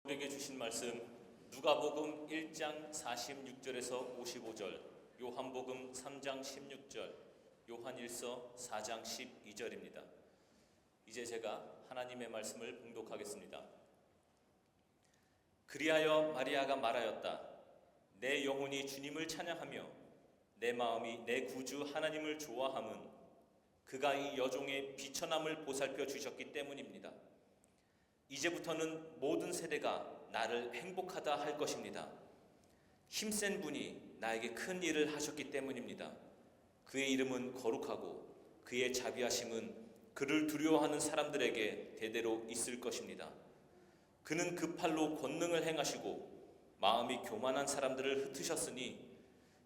우리에게 주신 말씀 누가복음 1장 46절에서 55절, 요한복음 3장 16절, 요한일서 4장 12절입니다. 이제 제가 하나님의 말씀을 봉독하겠습니다. 그리하여 마리아가 말하였다. 내 영혼이 주님을 찬양하며 내 마음이 내 구주 하나님을 좋아함은 그가 이 여종의 비천함을 보살펴 주셨기 때문입니다. 이제부터는 모든 세대가 나를 행복하다 할 것입니다. 힘센 분이 나에게 큰 일을 하셨기 때문입니다. 그의 이름은 거룩하고 그의 자비하심은 그를 두려워하는 사람들에게 대대로 있을 것입니다. 그는 그 팔로 권능을 행하시고 마음이 교만한 사람들을 흩으셨으니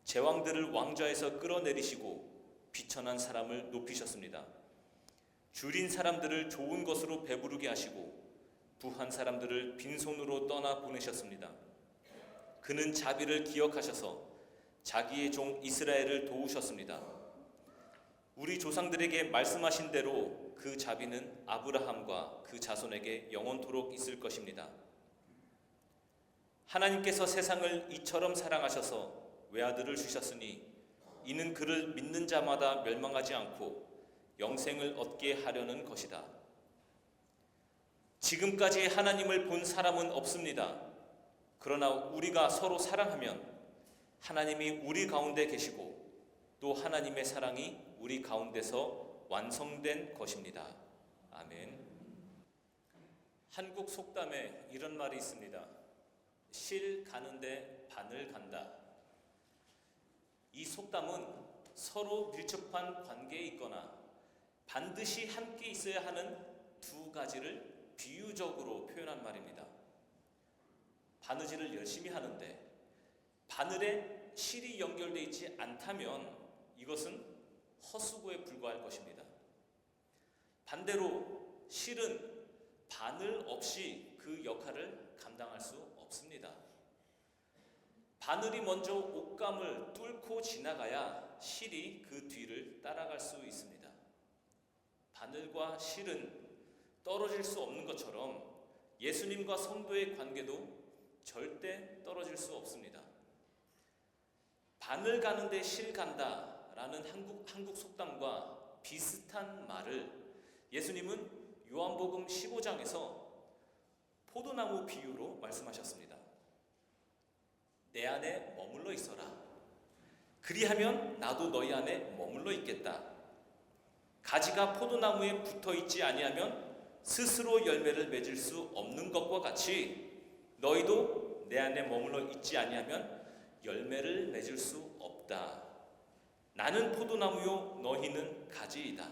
제왕들을 왕좌에서 끌어내리시고 비천한 사람을 높이셨습니다. 줄인 사람들을 좋은 것으로 배부르게 하시고 부한 사람들을 빈손으로 떠나 보내셨습니다. 그는 자비를 기억하셔서 자기의 종 이스라엘을 도우셨습니다. 우리 조상들에게 말씀하신 대로 그 자비는 아브라함과 그 자손에게 영원토록 있을 것입니다. 하나님께서 세상을 이처럼 사랑하셔서 외아들을 주셨으니 이는 그를 믿는 자마다 멸망하지 않고 영생을 얻게 하려는 것이다. 지금까지 하나님을 본 사람은 없습니다. 그러나 우리가 서로 사랑하면 하나님이 우리 가운데 계시고 또 하나님의 사랑이 우리 가운데서 완성된 것입니다. 아멘. 한국 속담에 이런 말이 있습니다. 실 가는데 바늘 간다. 이 속담은 서로 밀접한 관계에 있거나 반드시 함께 있어야 하는 두 가지를 비유적으로 표현한 말입니다. 바느질을 열심히 하는데 바늘에 실이 연결되어 있지 않다면 이것은 헛수고에 불과할 것입니다. 반대로 실은 바늘 없이 그 역할을 감당할 수 없습니다. 바늘이 먼저 옷감을 뚫고 지나가야 실이 그 뒤를 따라갈 수 있습니다. 바늘과 실은 떨어질 수 없는 것처럼 예수님과 성도의 관계도 절대 떨어질 수 없습니다. 바늘 가는데 실 간다 라는 한국 속담과 비슷한 말을 예수님은 요한복음 15장에서 포도나무 비유로 말씀하셨습니다. 내 안에 머물러 있어라. 그리하면 나도 너희 안에 머물러 있겠다. 가지가 포도나무에 붙어 있지 아니하면 스스로 열매를 맺을 수 없는 것과 같이 너희도 내 안에 머물러 있지 아니하면 열매를 맺을 수 없다. 나는 포도나무요 너희는 가지이다.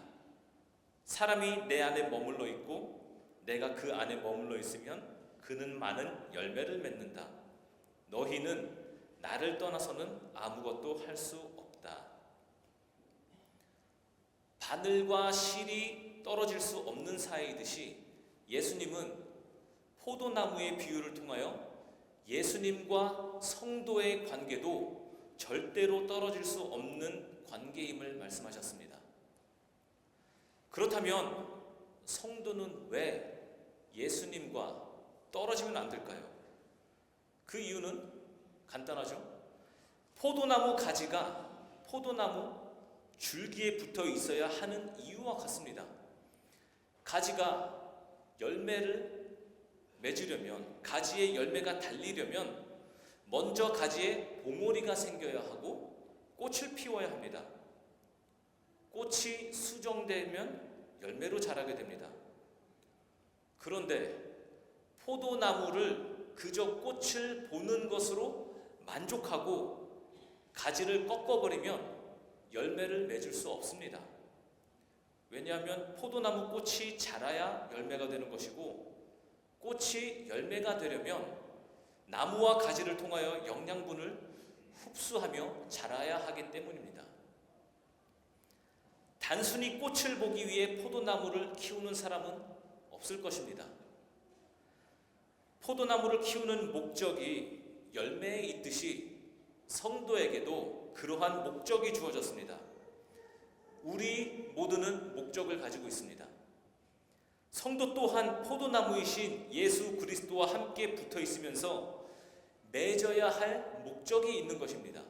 사람이 내 안에 머물러 있고 내가 그 안에 머물러 있으면 그는 많은 열매를 맺는다. 너희는 나를 떠나서는 아무것도 할 수 없다. 바늘과 실이 떨어질 수 없는 사이이듯이 예수님은 포도나무의 비유를 통하여 예수님과 성도의 관계도 절대로 떨어질 수 없는 관계임을 말씀하셨습니다. 그렇다면 성도는 왜 예수님과 떨어지면 안 될까요? 그 이유는 간단하죠. 포도나무 가지가 포도나무 줄기에 붙어 있어야 하는 이유와 같습니다. 가지가 열매를 맺으려면, 가지에 열매가 달리려면 먼저 가지에 봉오리가 생겨야 하고 꽃을 피워야 합니다. 꽃이 수정되면 열매로 자라게 됩니다. 그런데 포도나무를 그저 꽃을 보는 것으로 만족하고 가지를 꺾어버리면 열매를 맺을 수 없습니다. 왜냐하면 포도나무 꽃이 자라야 열매가 되는 것이고 꽃이 열매가 되려면 나무와 가지를 통하여 영양분을 흡수하며 자라야 하기 때문입니다. 단순히 꽃을 보기 위해 포도나무를 키우는 사람은 없을 것입니다. 포도나무를 키우는 목적이 열매에 있듯이 성도에게도 그러한 목적이 주어졌습니다. 우리 모두는 목적을 가지고 있습니다. 성도 또한 포도나무이신 예수 그리스도와 함께 붙어 있으면서 맺어야 할 목적이 있는 것입니다.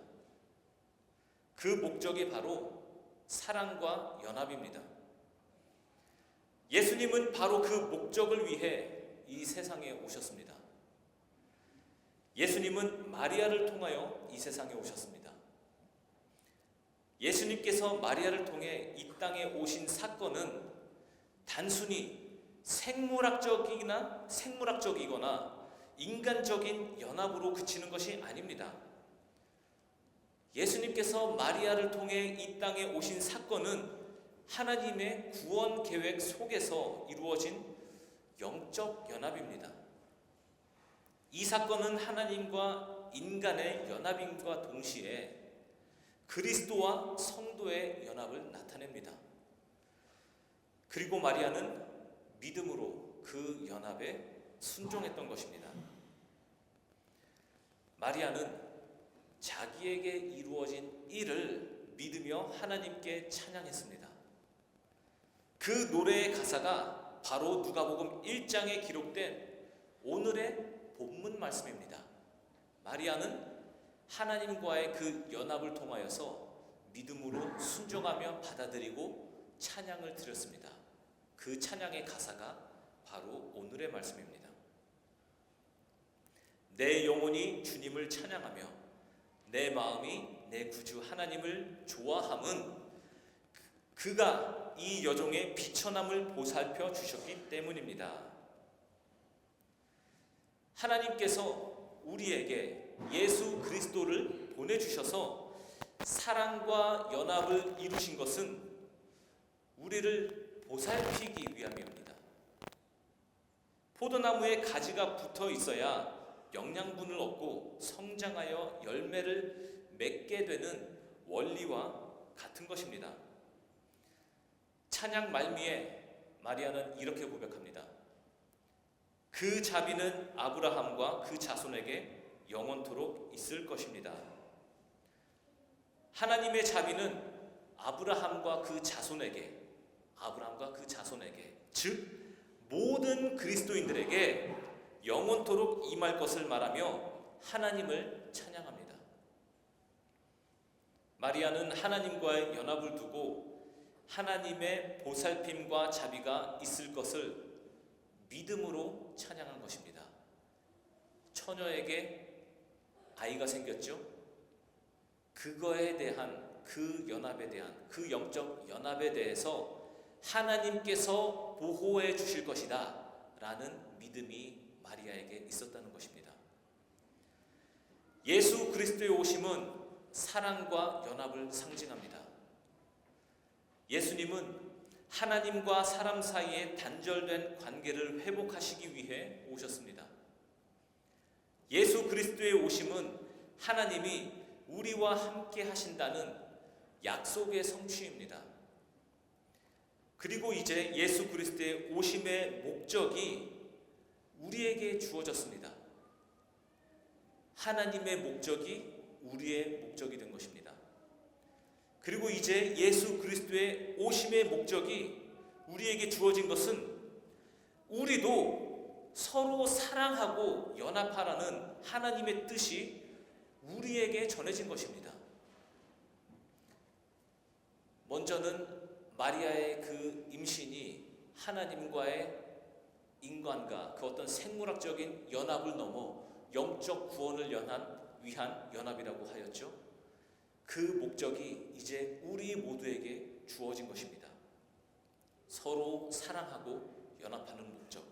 그 목적이 바로 사랑과 연합입니다. 예수님은 바로 그 목적을 위해 이 세상에 오셨습니다. 예수님은 마리아를 통하여 이 세상에 오셨습니다. 예수님께서 마리아를 통해 이 땅에 오신 사건은 단순히 생물학적이거나 인간적인 연합으로 그치는 것이 아닙니다. 예수님께서 마리아를 통해 이 땅에 오신 사건은 하나님의 구원 계획 속에서 이루어진 영적 연합입니다. 이 사건은 하나님과 인간의 연합임과 동시에 그리스도와 성도의 연합을 나타냅니다. 그리고 마리아는 믿음으로 그 연합에 순종했던 것입니다. 마리아는 자기에게 이루어진 일을 믿으며 하나님께 찬양했습니다. 그 노래의 가사가 바로 누가복음 1장에 기록된 오늘의 본문 말씀입니다. 마리아는 하나님과의 그 연합을 통하여서 믿음으로 순종하며 받아들이고 찬양을 드렸습니다. 그 찬양의 가사가 바로 오늘의 말씀입니다. 내 영혼이 주님을 찬양하며 내 마음이 내 구주 하나님을 좋아함은 그가 이 여종의 비천함을 보살펴 주셨기 때문입니다. 하나님께서 우리에게 예수 그리스도를 보내주셔서 사랑과 연합을 이루신 것은 우리를 보살피기 위함입니다. 포도나무에 가지가 붙어 있어야 영양분을 얻고 성장하여 열매를 맺게 되는 원리와 같은 것입니다. 찬양 말미에 마리아는 이렇게 고백합니다. 그 자비는 아브라함과 그 자손에게 영원토록 있을 것입니다. 하나님의 자비는 아브라함과 그 자손에게, 즉 모든 그리스도인들에게 영원토록 임할 것을 말하며 하나님을 찬양합니다. 마리아는 하나님과의 연합을 두고 하나님의 보살핌과 자비가 있을 것을 믿음으로 찬양한 것입니다. 처녀에게 아이가 생겼죠. 그거에 대한 그 연합에 대한 그 영적 연합에 대해서 하나님께서 보호해 주실 것이다 라는 믿음이 마리아에게 있었다는 것입니다. 예수 그리스도의 오심은 사랑과 연합을 상징합니다. 예수님은 하나님과 사람 사이의 단절된 관계를 회복하시기 위해 오셨습니다. 예수 그리스도의 오심은 하나님이 우리와 함께 하신다는 약속의 성취입니다. 그리고 이제 예수 그리스도의 오심의 목적이 우리에게 주어졌습니다. 하나님의 목적이 우리의 목적이 된 것입니다. 그리고 이제 예수 그리스도의 오심의 목적이 우리에게 주어진 것은 우리도 서로 사랑하고 연합하라는 하나님의 뜻이 우리에게 전해진 것입니다. 먼저는 마리아의 그 임신이 하나님과의 인간과 그 어떤 생물학적인 연합을 넘어 영적 구원을 위한 연합이라고 하였죠. 그 목적이 이제 우리 모두에게 주어진 것입니다. 서로 사랑하고 연합하는 목적.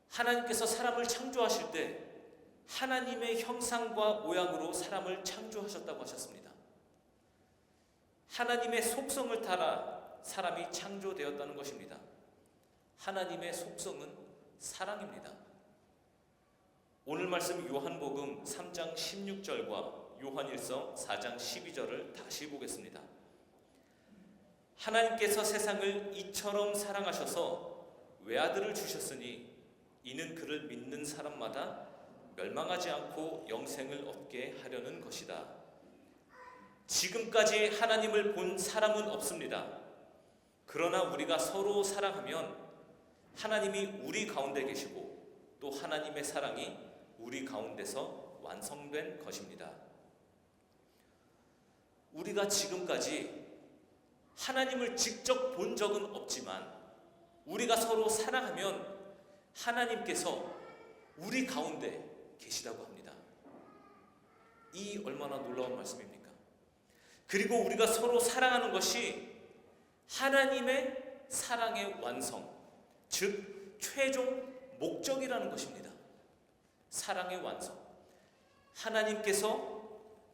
하나님께서 사람을 창조하실 때 하나님의 형상과 모양으로 사람을 창조하셨다고 하셨습니다. 하나님의 속성을 따라 사람이 창조되었다는 것입니다. 하나님의 속성은 사랑입니다. 오늘 말씀 요한복음 3장 16절과 요한일서 4장 12절을 다시 보겠습니다. 하나님께서 세상을 이처럼 사랑하셔서 외아들을 주셨으니 이는 그를 믿는 사람마다 멸망하지 않고 영생을 얻게 하려는 것이다. 지금까지 하나님을 본 사람은 없습니다. 그러나 우리가 서로 사랑하면 하나님이 우리 가운데 계시고 또 하나님의 사랑이 우리 가운데서 완성된 것입니다. 우리가 지금까지 하나님을 직접 본 적은 없지만 우리가 서로 사랑하면 하나님께서 우리 가운데 계시다고 합니다. 이 얼마나 놀라운 말씀입니까? 그리고 우리가 서로 사랑하는 것이 하나님의 사랑의 완성, 즉 최종 목적이라는 것입니다. 사랑의 완성. 하나님께서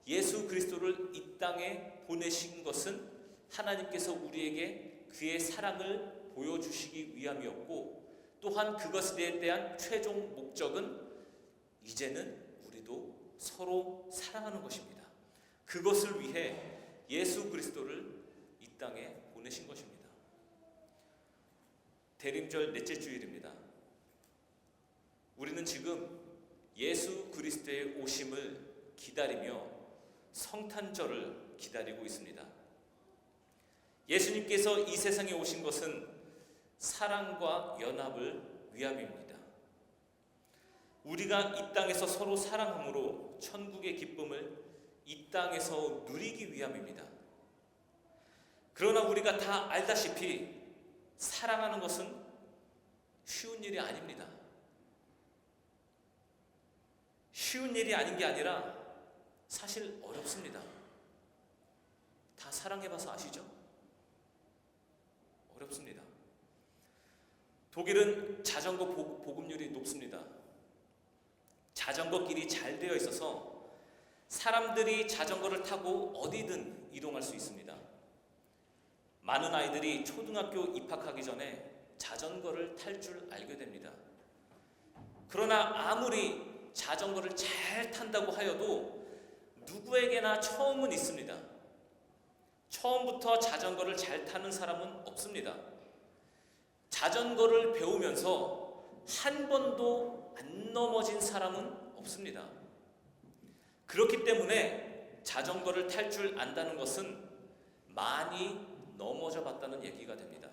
예수 그리스도를 이 땅에 보내신 것은 하나님께서 우리에게 그의 사랑을 보여주시기 위함이었고, 또한 그것에 대한 최종 목적은 이제는 우리도 서로 사랑하는 것입니다. 그것을 위해 예수 그리스도를 이 땅에 보내신 것입니다. 대림절 넷째 주일입니다. 우리는 지금 예수 그리스도의 오심을 기다리며 성탄절을 기다리고 있습니다. 예수님께서 이 세상에 오신 것은 사랑과 연합을 위함입니다. 우리가 이 땅에서 서로 사랑함으로 천국의 기쁨을 이 땅에서 누리기 위함입니다. 그러나 우리가 다 알다시피 사랑하는 것은 쉬운 일이 아닙니다. 쉬운 일이 아닌 게 아니라 사실 어렵습니다. 다 사랑해봐서 아시죠? 어렵습니다. 독일은 자전거 보급률이 높습니다. 자전거길이 잘 되어 있어서 사람들이 자전거를 타고 어디든 이동할 수 있습니다. 많은 아이들이 초등학교 입학하기 전에 자전거를 탈 줄 알게 됩니다. 그러나 아무리 자전거를 잘 탄다고 하여도 누구에게나 처음은 있습니다. 처음부터 자전거를 잘 타는 사람은 없습니다. 자전거를 배우면서 한 번도 안 넘어진 사람은 없습니다. 그렇기 때문에 자전거를 탈 줄 안다는 것은 많이 넘어져 봤다는 얘기가 됩니다.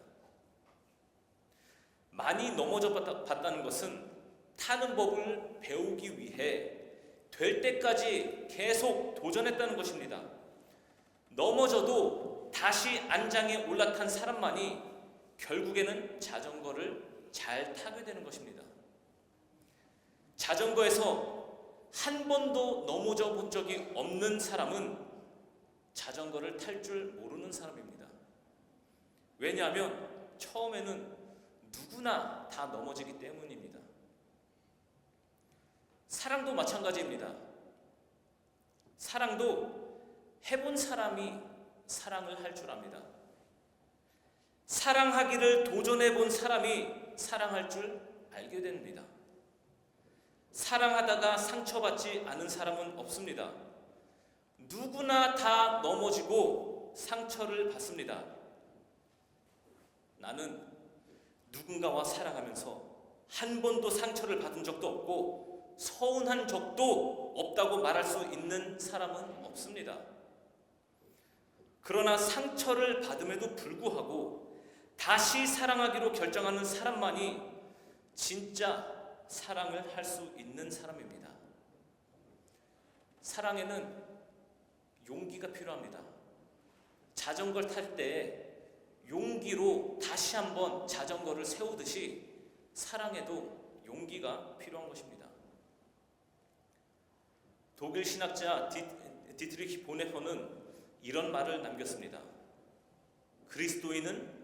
많이 넘어져 봤다는 것은 타는 법을 배우기 위해 될 때까지 계속 도전했다는 것입니다. 넘어져도 다시 안장에 올라탄 사람만이 결국에는 자전거를 잘 타게 되는 것입니다. 자전거에서 한 번도 넘어져 본 적이 없는 사람은 자전거를 탈 줄 모르는 사람입니다. 왜냐하면 처음에는 누구나 다 넘어지기 때문입니다. 사랑도 마찬가지입니다. 사랑도 해본 사람이 사랑을 할 줄 압니다. 사랑하기를 도전해 본 사람이 사랑할 줄 알게 됩니다. 사랑하다가 상처받지 않은 사람은 없습니다. 누구나 다 넘어지고 상처를 받습니다. 나는 누군가와 사랑하면서 한 번도 상처를 받은 적도 없고 서운한 적도 없다고 말할 수 있는 사람은 없습니다. 그러나 상처를 받음에도 불구하고 다시 사랑하기로 결정하는 사람만이 진짜 사랑을 할 수 있는 사람입니다. 사랑에는 용기가 필요합니다. 자전거를 탈 때 용기로 다시 한번 자전거를 세우듯이 사랑에도 용기가 필요한 것입니다. 독일 신학자 디트리히 보네퍼는 이런 말을 남겼습니다. 그리스도인은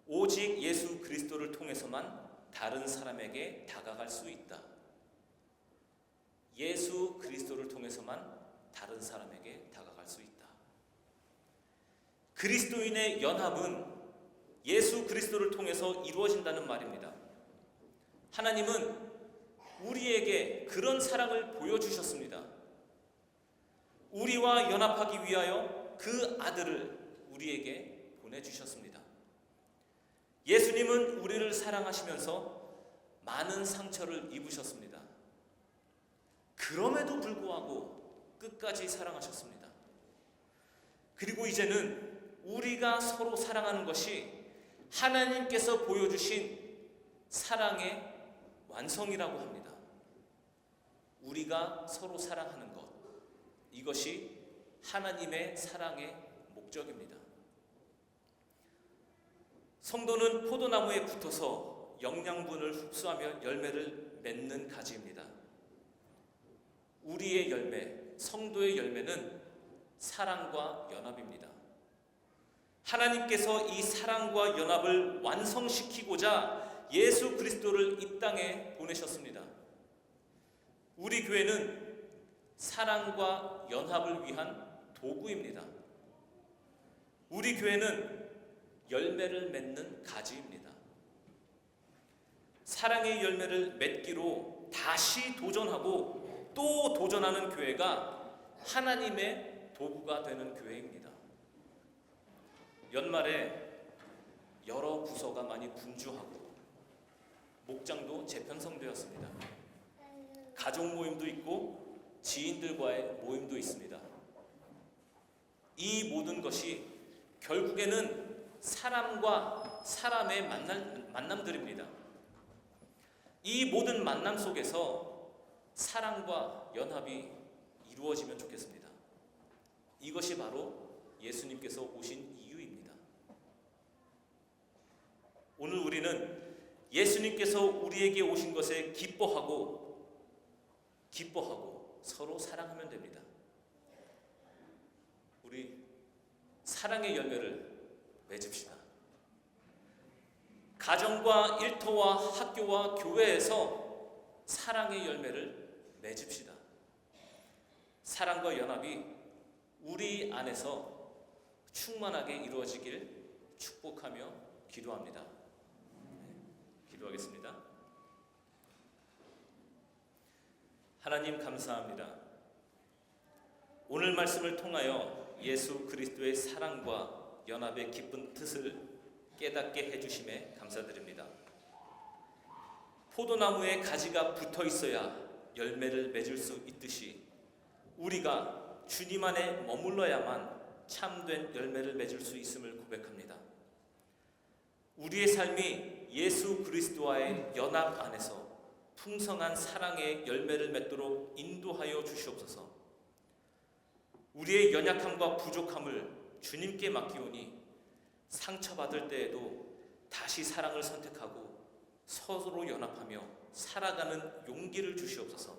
오직 예수 그리스도를 통해서만 다른 사람에게 다가갈 수 있다. 예수 그리스도를 통해서만 다른 사람에게 다가갈 수 있다. 그리스도인의 연합은 예수 그리스도를 통해서 이루어진다는 말입니다. 하나님은 우리에게 그런 사랑을 보여주셨습니다. 우리와 연합하기 위하여 그 아들을 우리에게 보내주셨습니다. 예수님은 우리를 사랑하시면서 많은 상처를 입으셨습니다. 그럼에도 불구하고 끝까지 사랑하셨습니다. 그리고 이제는 우리가 서로 사랑하는 것이 하나님께서 보여주신 사랑의 완성이라고 합니다. 우리가 서로 사랑하는 것, 이것이 하나님의 사랑의 목적입니다. 성도는 포도나무에 붙어서 영양분을 흡수하며 열매를 맺는 가지입니다. 우리의 열매, 성도의 열매는 사랑과 연합입니다. 하나님께서 이 사랑과 연합을 완성시키고자 예수 그리스도를 이 땅에 보내셨습니다. 우리 교회는 사랑과 연합을 위한 도구입니다. 우리 교회는 열매를 맺는 가지입니다. 사랑의 열매를 맺기로 다시 도전하고 또 도전하는 교회가 하나님의 도구가 되는 교회입니다. 연말에 여러 부서가 많이 분주하고 목장도 재편성되었습니다. 가족 모임도 있고 지인들과의 모임도 있습니다. 이 모든 것이 결국에는 사람과 사람의 만남들입니다. 이 모든 만남 속에서 사랑과 연합이 이루어지면 좋겠습니다. 이것이 바로 예수님께서 오신 이유입니다. 오늘 우리는 예수님께서 우리에게 오신 것에 기뻐하고 서로 사랑하면 됩니다. 우리 사랑의 열매를 맺읍시다. 가정과 일터와 학교와 교회에서 사랑의 열매를 맺읍시다. 사랑과 연합이 우리 안에서 충만하게 이루어지길 축복하며 기도합니다. 기도하겠습니다. 하나님 감사합니다. 오늘 말씀을 통하여 예수 그리스도의 사랑과 연합의 기쁜 뜻을 깨닫게 해주심에 감사드립니다. 포도나무에 가지가 붙어 있어야 열매를 맺을 수 있듯이 우리가 주님 안에 머물러야만 참된 열매를 맺을 수 있음을 고백합니다. 우리의 삶이 예수 그리스도와의 연합 안에서 풍성한 사랑의 열매를 맺도록 인도하여 주시옵소서. 우리의 연약함과 부족함을 주님께 맡기오니 상처받을 때에도 다시 사랑을 선택하고 서로 연합하며 살아가는 용기를 주시옵소서.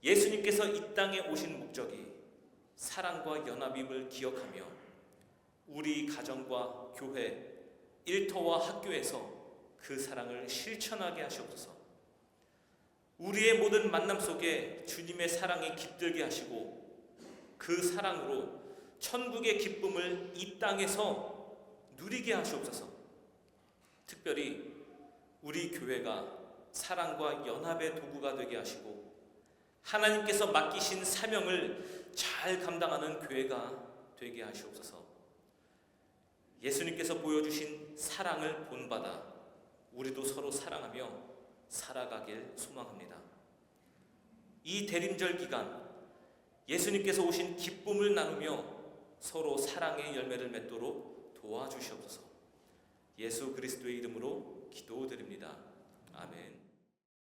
예수님께서 이 땅에 오신 목적이 사랑과 연합임을 기억하며 우리 가정과 교회, 일터와 학교에서 그 사랑을 실천하게 하시옵소서. 우리의 모든 만남 속에 주님의 사랑이 깃들게 하시고 그 사랑으로 천국의 기쁨을 이 땅에서 누리게 하시옵소서. 특별히 우리 교회가 사랑과 연합의 도구가 되게 하시고 하나님께서 맡기신 사명을 잘 감당하는 교회가 되게 하시옵소서. 예수님께서 보여주신 사랑을 본받아 우리도 서로 사랑하며 살아가길 소망합니다. 이 대림절 기간 예수님께서 오신 기쁨을 나누며 서로 사랑의 열매를 맺도록 도와주시옵소서. 예수 그리스도의 이름으로 기도드립니다. 아멘.